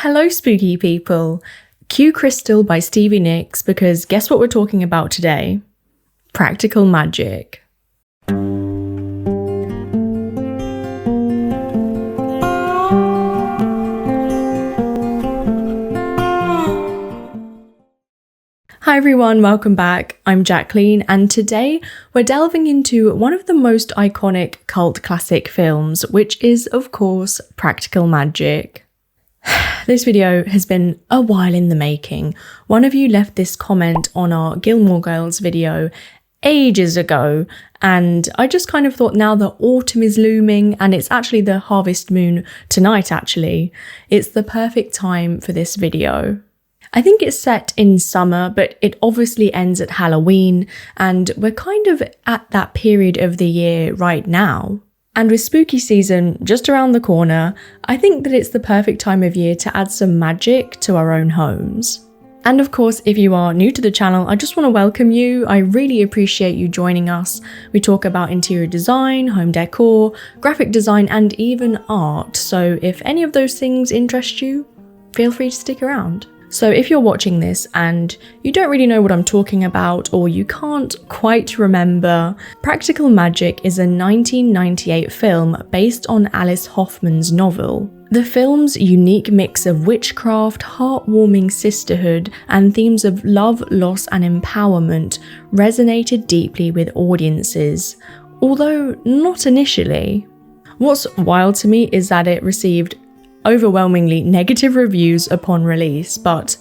Hello spooky people! Cue Crystal by Stevie Nicks because guess what we're talking about today? Practical magic. Hi everyone, welcome back. I'm Jacqueline and today we're delving into one of the most iconic cult classic films, which is of course Practical Magic. This video has been a while in the making. One of you left this comment on our Gilmore Girls video ages ago, and I just kind of thought now that autumn is looming and it's actually the harvest moon tonight actually, it's the perfect time for this video. I think it's set in summer, but it obviously ends at Halloween, and we're kind of at that period of the year right now. And with spooky season just around the corner, I think that it's the perfect time of year to add some magic to our own homes. And of course, if you are new to the channel, I just want to welcome you. I really appreciate you joining us. We talk about interior design, home decor, graphic design, and even art. So if any of those things interest you, feel free to stick around. So if you're watching this and you don't really know what I'm talking about, or you can't quite remember, Practical Magic is a 1998 film based on Alice Hoffman's novel. The film's unique mix of witchcraft, heartwarming sisterhood, and themes of love, loss, and empowerment resonated deeply with audiences, although not initially. What's wild to me is that it received overwhelmingly negative reviews upon release, but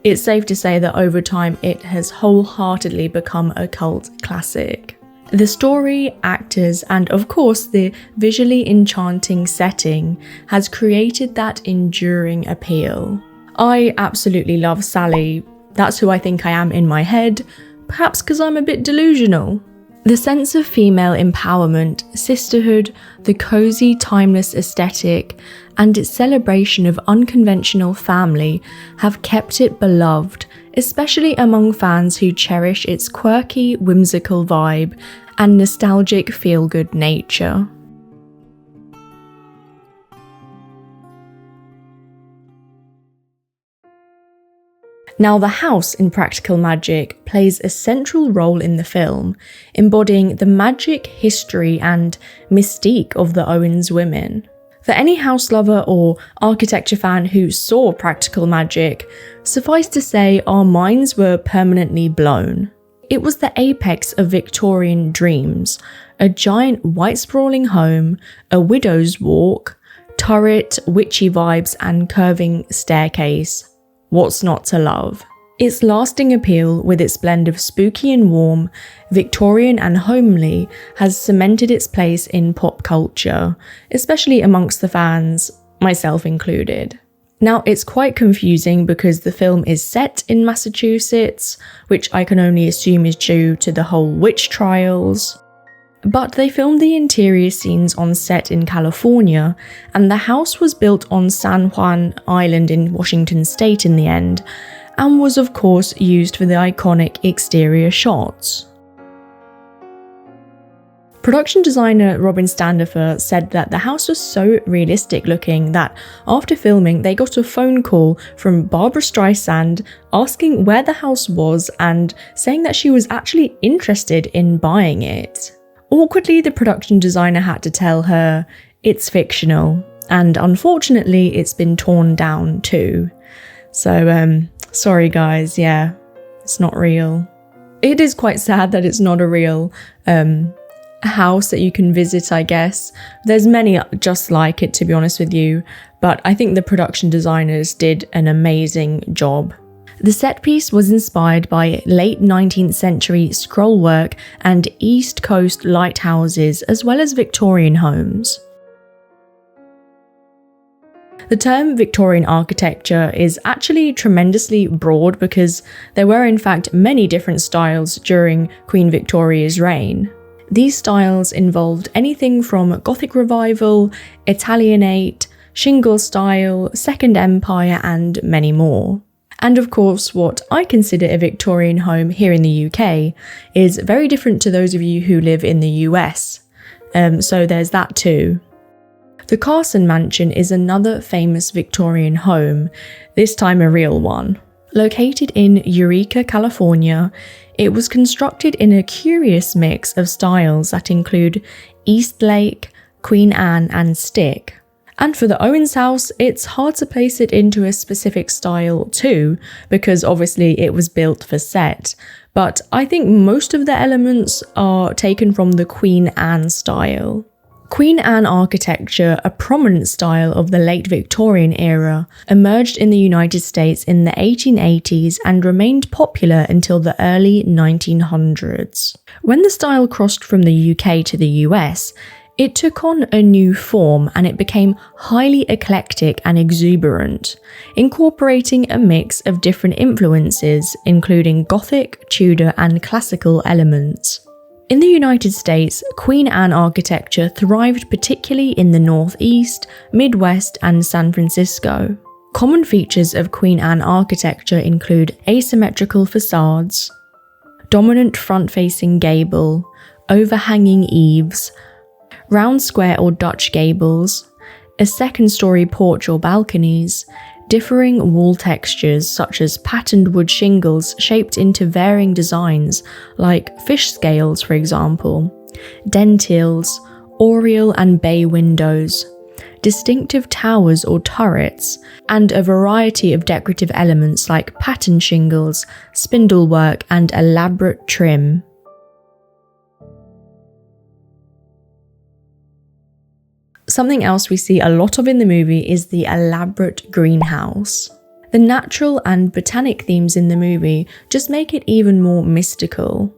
it's safe to say that over time it has wholeheartedly become a cult classic. The story, actors, and of course the visually enchanting setting has created that enduring appeal. I absolutely love Sally. That's who I think I am in my head, perhaps because I'm a bit delusional. The sense of female empowerment, sisterhood, the cozy, timeless aesthetic, and its celebration of unconventional family have kept it beloved, especially among fans who cherish its quirky, whimsical vibe and nostalgic feel-good nature. Now, the house in Practical Magic plays a central role in the film, embodying the magic, history, and mystique of the Owens women. For any house lover or architecture fan who saw Practical Magic, suffice to say our minds were permanently blown. It was the apex of Victorian dreams, a giant white sprawling home, a widow's walk, turret, witchy vibes, and curving staircase. What's not to love? Its lasting appeal, with its blend of spooky and warm, Victorian and homely, has cemented its place in pop culture, especially amongst the fans, myself included. Now, it's quite confusing because the film is set in Massachusetts, which I can only assume is due to the whole witch trials. But they filmed the interior scenes on set in California, and the house was built on San Juan Island in Washington state in the end, and was of course used for the iconic exterior shots. Production designer Robin Standifer said that the house was so realistic looking that after filming they got a phone call from Barbra Streisand asking where the house was and saying that she was actually interested in buying it. Awkwardly, the production designer had to tell her it's fictional, and unfortunately it's been torn down too. So sorry guys, yeah, it's not real. It is quite sad that it's not a real house that you can visit, I guess. There's many just like it, to be honest with you, but I think the production designers did an amazing job. The set piece was inspired by late 19th century scrollwork and East Coast lighthouses, as well as Victorian homes. The term Victorian architecture is actually tremendously broad because there were in fact many different styles during Queen Victoria's reign. These styles involved anything from Gothic Revival, Italianate, Shingle style, Second Empire, and many more. And of course, what I consider a Victorian home here in the UK is very different to those of you who live in the US. So there's that too. The Carson Mansion is another famous Victorian home, this time a real one. Located in Eureka, California, it was constructed in a curious mix of styles that include Eastlake, Queen Anne, and Stick. And for the Owens house, it's hard to place it into a specific style too, because obviously it was built for set. But I think most of the elements are taken from the Queen Anne style. Queen Anne architecture, a prominent style of the late Victorian era, emerged in the United States in the 1880s and remained popular until the early 1900s. When the style crossed from the UK to the US, it took on a new form and it became highly eclectic and exuberant, incorporating a mix of different influences, including Gothic, Tudor, and classical elements. In the United States, Queen Anne architecture thrived particularly in the Northeast, Midwest, and San Francisco. Common features of Queen Anne architecture include asymmetrical facades, dominant front-facing gable, overhanging eaves, round square or Dutch gables, a second-story porch or balconies, differing wall textures such as patterned wood shingles shaped into varying designs like fish scales, for example, dentils, oriel and bay windows, distinctive towers or turrets, and a variety of decorative elements like pattern shingles, spindlework, and elaborate trim. Something else we see a lot of in the movie is the elaborate greenhouse. The natural and botanic themes in the movie just make it even more mystical.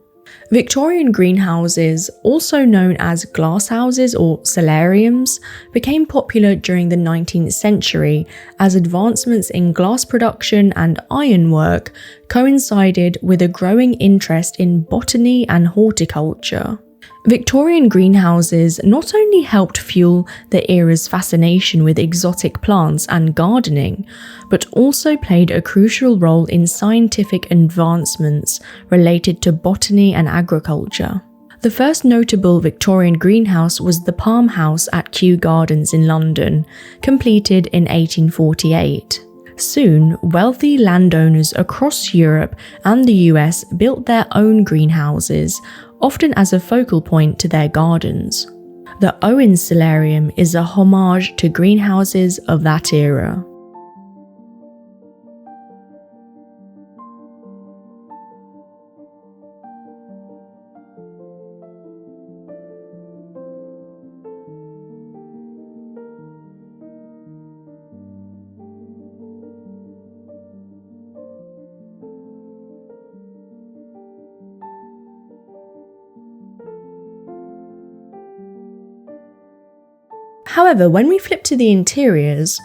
Victorian greenhouses, also known as glasshouses or solariums, became popular during the 19th century as advancements in glass production and ironwork coincided with a growing interest in botany and horticulture. Victorian greenhouses not only helped fuel the era's fascination with exotic plants and gardening, but also played a crucial role in scientific advancements related to botany and agriculture. The first notable Victorian greenhouse was the Palm House at Kew Gardens in London, completed in 1848. Soon, wealthy landowners across Europe and the US built their own greenhouses, often as a focal point to their gardens. The Owens Solarium is a homage to greenhouses of that era. However, when we flip to the interiors,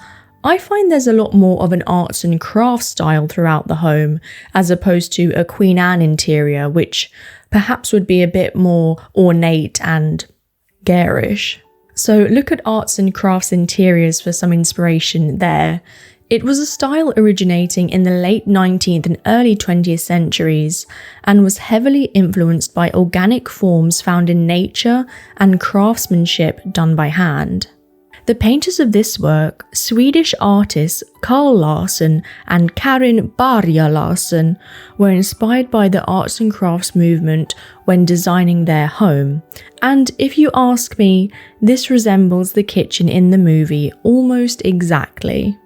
I find there's a lot more of an arts and crafts style throughout the home, as opposed to a Queen Anne interior, which perhaps would be a bit more ornate and garish. So look at arts and crafts interiors for some inspiration there. It was a style originating in the late 19th and early 20th centuries and was heavily influenced by organic forms found in nature and craftsmanship done by hand. The painters of this work, Swedish artists Carl Larsson and Karin Barja Larsson, were inspired by the arts and crafts movement when designing their home. And if you ask me, this resembles the kitchen in the movie almost exactly.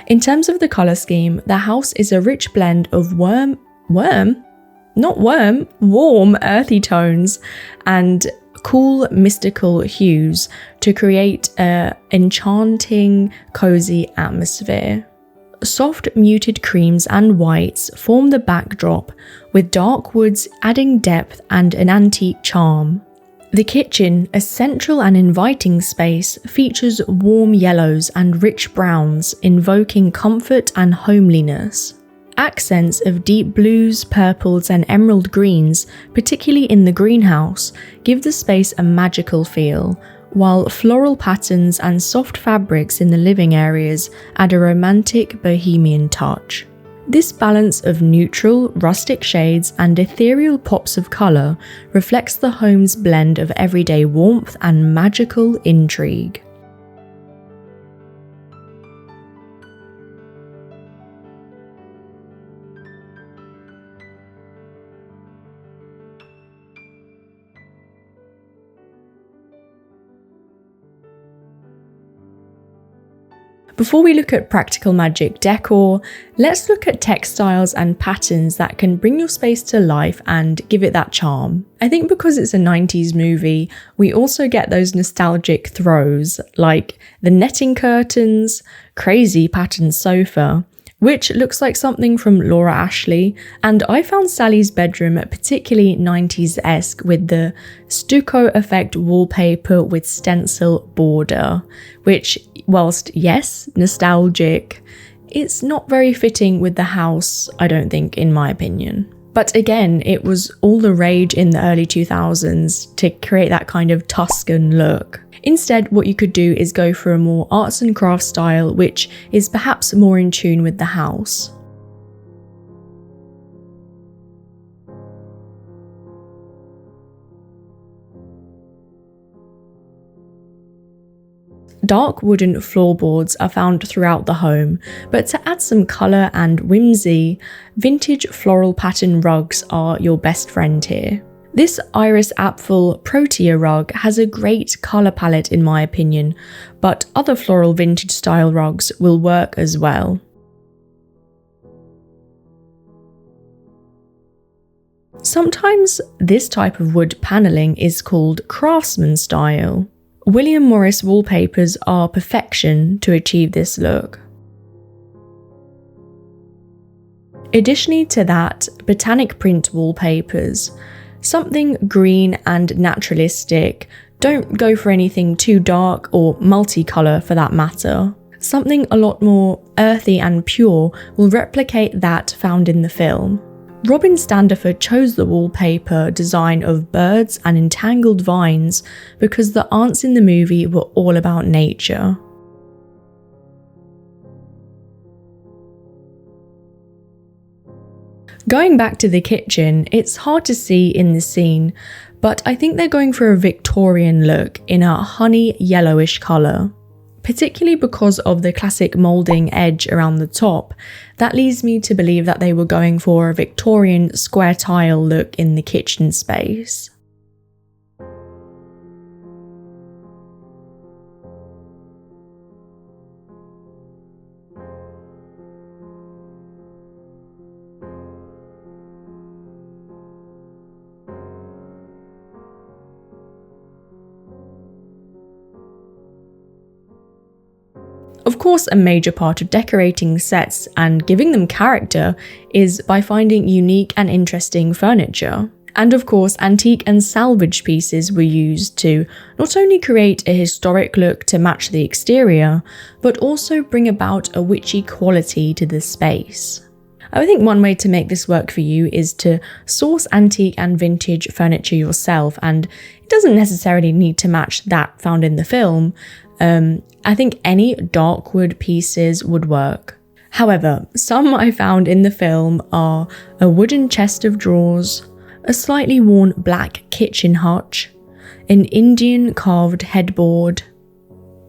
In terms of the colour scheme, the house is a rich blend of warm earthy tones and cool mystical hues to create an enchanting cozy atmosphere. Soft muted creams and whites form the backdrop, with dark woods adding depth and an antique charm. The kitchen, a central and inviting space, features warm yellows and rich browns, invoking comfort and homeliness. Accents of deep blues, purples, and emerald greens, particularly in the greenhouse, give the space a magical feel, while floral patterns and soft fabrics in the living areas add a romantic bohemian touch. This balance of neutral, rustic shades and ethereal pops of colour reflects the home's blend of everyday warmth and magical intrigue. Before we look at practical magic decor, let's look at textiles and patterns that can bring your space to life and give it that charm. I think because it's a 90s movie, we also get those nostalgic throws, like the netting curtains, crazy patterned sofa, which looks like something from Laura Ashley, and I found Sally's bedroom particularly 90s-esque with the stucco effect wallpaper with stencil border, which, whilst yes, nostalgic, it's not very fitting with the house, I don't think, in my opinion. But again, it was all the rage in the early 2000s to create that kind of Tuscan look. Instead, what you could do is go for a more arts and crafts style, which is perhaps more in tune with the house. Dark wooden floorboards are found throughout the home, but to add some colour and whimsy, vintage floral pattern rugs are your best friend here. This Iris Apfel Protea rug has a great colour palette in my opinion, but other floral vintage style rugs will work as well. Sometimes this type of wood panelling is called craftsman style. William Morris wallpapers are perfection to achieve this look. Additionally to that, botanic print wallpapers. Something green and naturalistic. Don't go for anything too dark or multicolour for that matter. Something a lot more earthy and pure will replicate that found in the film. Robin Standiford chose the wallpaper design of birds and entangled vines because the aunts in the movie were all about nature. Going back to the kitchen, it's hard to see in the scene, but I think they're going for a Victorian look in a honey yellowish colour. Particularly because of the classic moulding edge around the top, that leads me to believe that they were going for a Victorian square tile look in the kitchen space. Of course, a major part of decorating sets and giving them character is by finding unique and interesting furniture. And of course, antique and salvage pieces were used to not only create a historic look to match the exterior, but also bring about a witchy quality to the space. I think one way to make this work for you is to source antique and vintage furniture yourself, and it doesn't necessarily need to match that found in the film. I think any dark wood pieces would work. However, some I found in the film are a wooden chest of drawers, a slightly worn black kitchen hutch, an Indian carved headboard,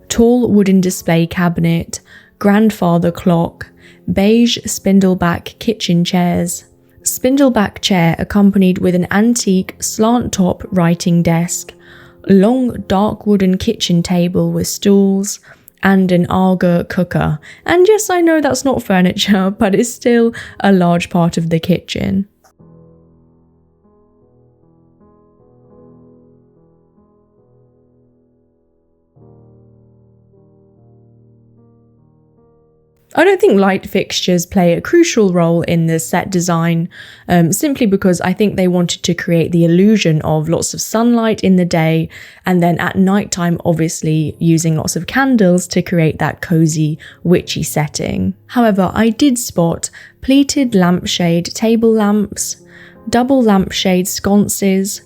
tall wooden display cabinet, grandfather clock, beige spindleback kitchen chairs, spindleback chair accompanied with an antique slant top writing desk, long dark wooden kitchen table with stools, and an Arga cooker. And yes, I know that's not furniture, but it's still a large part of the kitchen. I don't think light fixtures play a crucial role in the set design, simply because I think they wanted to create the illusion of lots of sunlight in the day, and then at nighttime obviously using lots of candles to create that cozy, witchy setting. However, I did spot pleated lampshade table lamps, double lampshade sconces,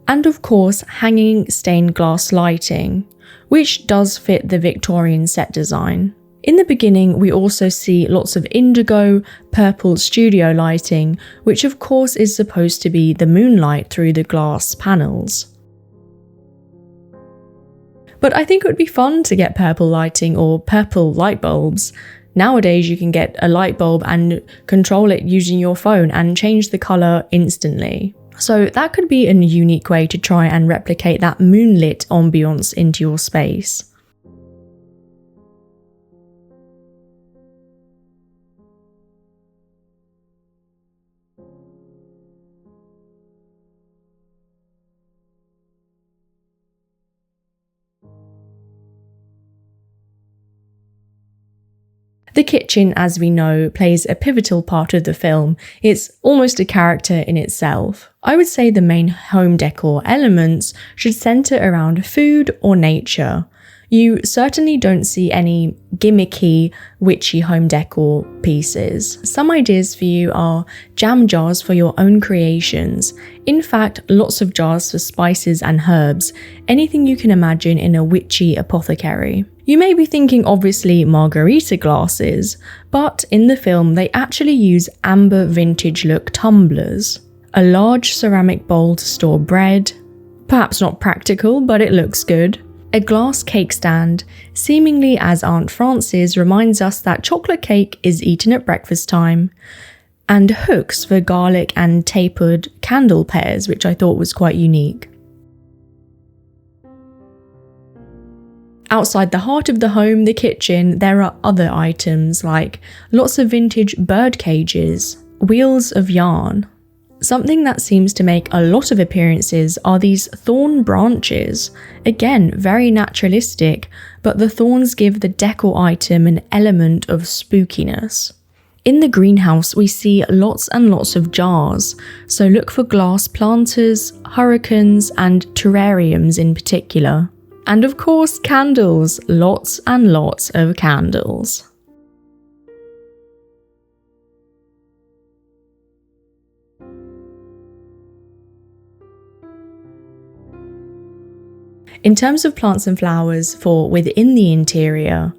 and of course hanging stained glass lighting, which does fit the Victorian set design. In the beginning, we also see lots of indigo, purple studio lighting, which of course is supposed to be the moonlight through the glass panels. But I think it would be fun to get purple lighting or purple light bulbs. Nowadays, you can get a light bulb and control it using your phone and change the colour instantly. So that could be a unique way to try and replicate that moonlit ambience into your space. The kitchen, as we know, plays a pivotal part of the film. It's almost a character in itself. I would say the main home decor elements should centre around food or nature. You certainly don't see any gimmicky, witchy home decor pieces. Some ideas for you are jam jars for your own creations. In fact, lots of jars for spices and herbs, anything you can imagine in a witchy apothecary. You may be thinking obviously margarita glasses, but in the film they actually use amber vintage look tumblers. A large ceramic bowl to store bread, perhaps not practical, but it looks good. A glass cake stand, seemingly as Aunt Frances reminds us that chocolate cake is eaten at breakfast time. And hooks for garlic and tapered candle pairs, which I thought was quite unique. Outside the heart of the home, the kitchen, there are other items like lots of vintage bird cages, wheels of yarn. Something that seems to make a lot of appearances are these thorn branches. Again, very naturalistic, but the thorns give the decor item an element of spookiness. In the greenhouse, we see lots and lots of jars, so look for glass planters, hurricanes, and terrariums in particular. And of course, candles, lots and lots of candles. In terms of plants and flowers for within the interior,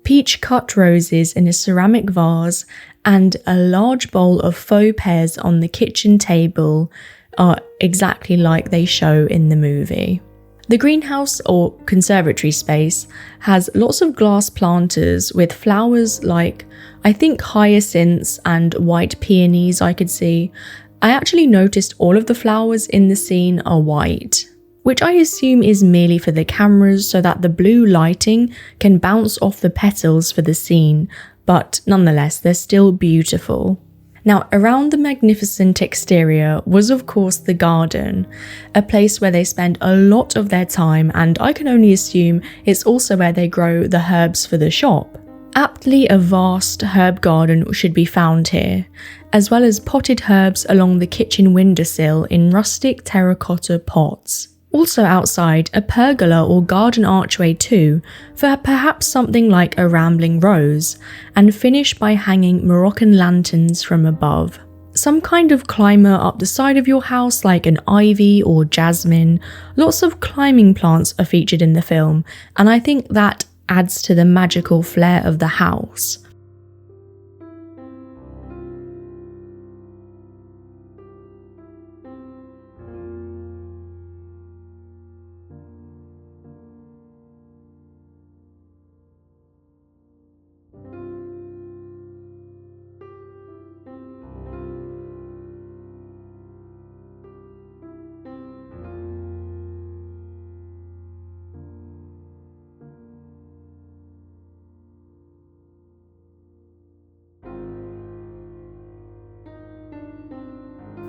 peach cut roses in a ceramic vase and a large bowl of faux pears on the kitchen table are exactly like they show in the movie. The greenhouse or conservatory space has lots of glass planters with flowers like, I think, hyacinths and white peonies I could see. I actually noticed all of the flowers in the scene are white, which I assume is merely for the cameras so that the blue lighting can bounce off the petals for the scene, but nonetheless, they're still beautiful. Now, around the magnificent exterior was of course the garden, a place where they spend a lot of their time, and I can only assume it's also where they grow the herbs for the shop. Aptly, a vast herb garden should be found here, as well as potted herbs along the kitchen windowsill in rustic terracotta pots. Also outside, a pergola or garden archway too, for perhaps something like a rambling rose, and finish by hanging Moroccan lanterns from above. Some kind of climber up the side of your house like an ivy or jasmine. Lots of climbing plants are featured in the film, and I think that adds to the magical flair of the house.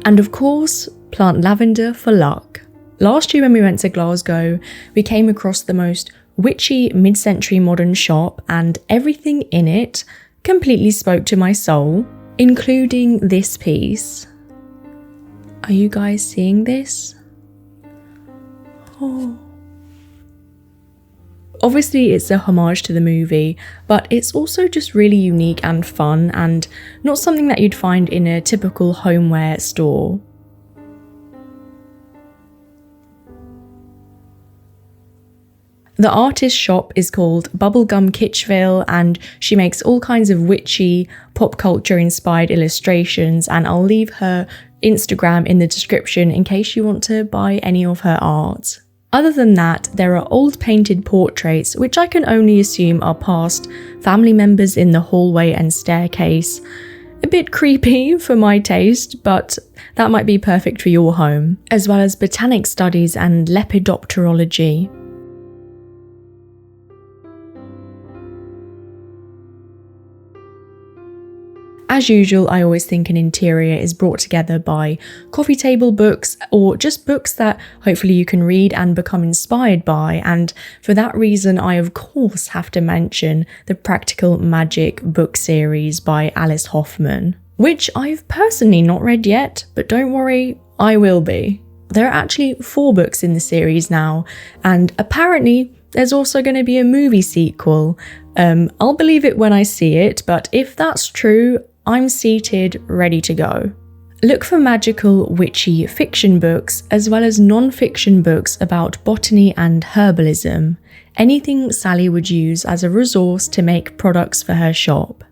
And of course, plant lavender for luck. Last year when we went to Glasgow, we came across the most witchy mid-century modern shop, and everything in it completely spoke to my soul, including this piece. Are you guys seeing this? Oh. Obviously it's a homage to the movie, but it's also just really unique and fun and not something that you'd find in a typical homeware store. The artist's shop is called Bubblegum Kitschville, and she makes all kinds of witchy, pop culture inspired illustrations, and I'll leave her Instagram in the description in case you want to buy any of her art. Other than that, there are old painted portraits, which I can only assume are past family members in the hallway and staircase. A bit creepy for my taste, but that might be perfect for your home, as well as botanic studies and lepidopterology. As usual, I always think an interior is brought together by coffee table books, or just books that hopefully you can read and become inspired by, and for that reason I of course have to mention the Practical Magic book series by Alice Hoffman, which I've personally not read yet, but don't worry, I will be. There are actually 4 books in the series now, and apparently there's also going to be a movie sequel. I'll believe it when I see it, but if that's true, I'm seated, ready to go. Look for magical, witchy fiction books, as well as non-fiction books about botany and herbalism. Anything Sally would use as a resource to make products for her shop.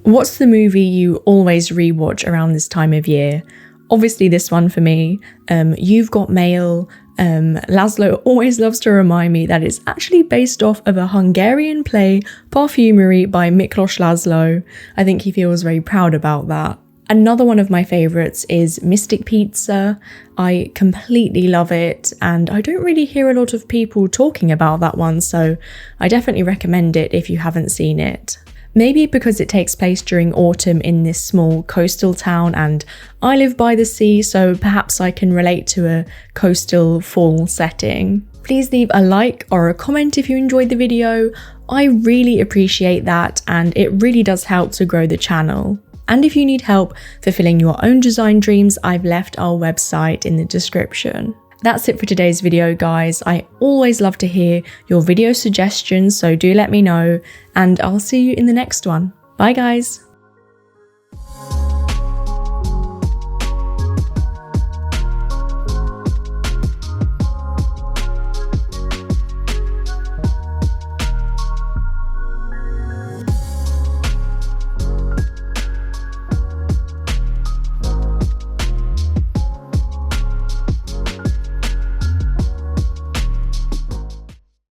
What's the movie you always rewatch around this time of year? Obviously this one for me. You've Got Mail. Laszlo always loves to remind me that it's actually based off of a Hungarian play, Parfumery by Miklos Laszlo. I think he feels very proud about that. Another one of my favourites is Mystic Pizza. I completely love it, and I don't really hear a lot of people talking about that one, so I definitely recommend it if you haven't seen it. Maybe because it takes place during autumn in this small coastal town, and I live by the sea, so perhaps I can relate to a coastal fall setting. Please leave a like or a comment if you enjoyed the video. I really appreciate that, and it really does help to grow the channel. And if you need help fulfilling your own design dreams, I've left our website in the description. That's it for today's video, guys. I always love to hear your video suggestions, so do let me know, and I'll see you in the next one. Bye, guys.